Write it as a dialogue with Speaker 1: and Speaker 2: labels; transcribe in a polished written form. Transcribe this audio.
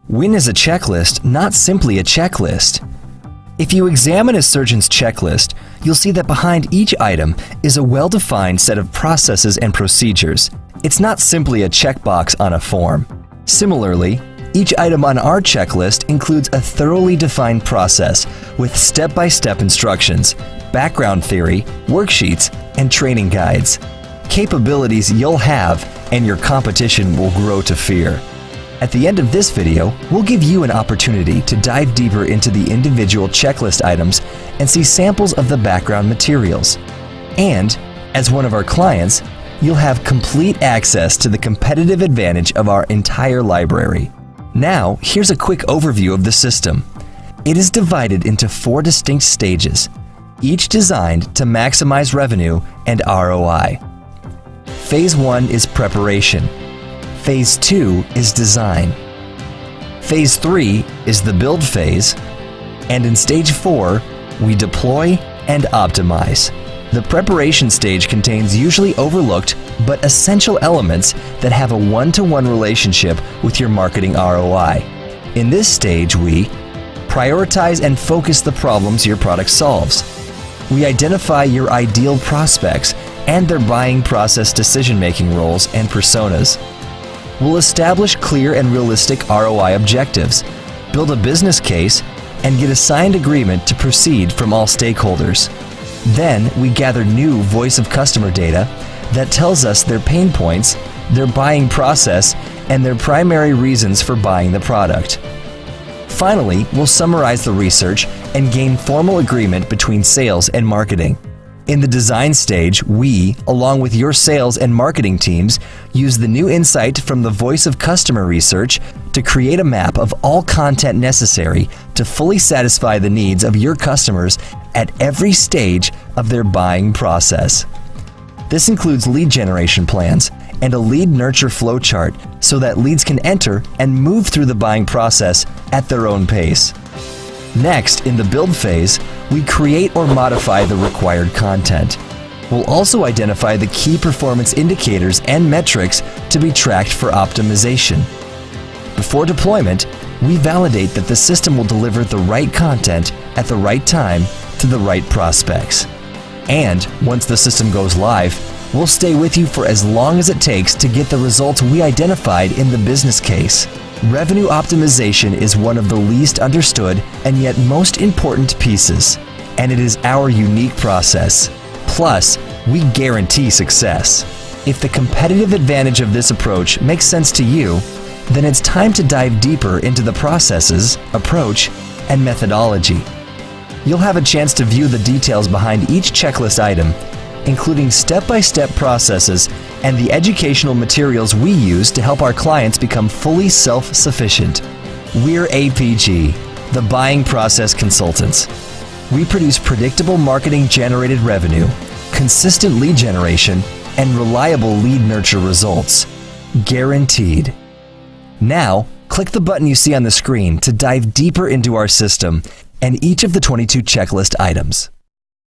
Speaker 1: Win is a checklist, not simply a checklist. If you examine a surgeon's checklist, you'll see that behind each item is a well-defined set of processes and procedures. It's not simply a checkbox on a form. Similarly, each item on our checklist includes a thoroughly defined process with step-by-step instructions, background theory, worksheets, and training guides. Capabilities you'll have and your competition will grow to fear. At the end of this video, we'll give you an opportunity to dive deeper into the individual checklist items and see samples of the background materials. And, as one of our clients, you'll have complete access to the competitive advantage of our entire library. Now, here's a quick overview of the system. It is divided into 4 distinct stages, each designed to maximize revenue and ROI. Phase 1 is preparation. Phase 2 is design. Phase 3 is the build phase. And in stage 4, we deploy and optimize. The preparation stage contains usually overlooked but essential elements that have a one-to-one relationship with your marketing ROI. In this stage, we prioritize and focus the problems your product solves. We identify your ideal prospects and their buying process decision-making roles and personas. We'll establish clear and realistic ROI objectives, build a business case, and get a signed agreement to proceed from all stakeholders. Then we gather new voice of customer data that tells us their pain points, their buying process, and their primary reasons for buying the product. Finally, we'll summarize the research and gain formal agreement between sales and marketing. In the design stage, we, along with your sales and marketing teams, use the new insight from the voice of customer research to create a map of all content necessary to fully satisfy the needs of your customers at every stage of their buying process. This includes lead generation plans and a lead nurture flowchart so that leads can enter and move through the buying process at their own pace. Next, in the build phase, we create or modify the required content. We'll also identify the key performance indicators and metrics to be tracked for optimization. Before deployment, we validate that the system will deliver the right content at the right time to the right prospects. And once the system goes live, we'll stay with you for as long as it takes to get the results we identified in the business case. Revenue optimization is one of the least understood and yet most important pieces, and it is our unique process. Plus, we guarantee success. If the competitive advantage of this approach makes sense to you, then it's time to dive deeper into the processes, approach, and methodology. You'll have a chance to view the details behind each checklist item, including step-by-step processes and the educational materials we use to help our clients become fully self-sufficient. We're APG, the Buying Process Consultants. We produce predictable marketing-generated revenue, consistent lead generation, and reliable lead nurture results. Guaranteed. Now, click the button you see on the screen to dive deeper into our system and each of the 22 checklist items.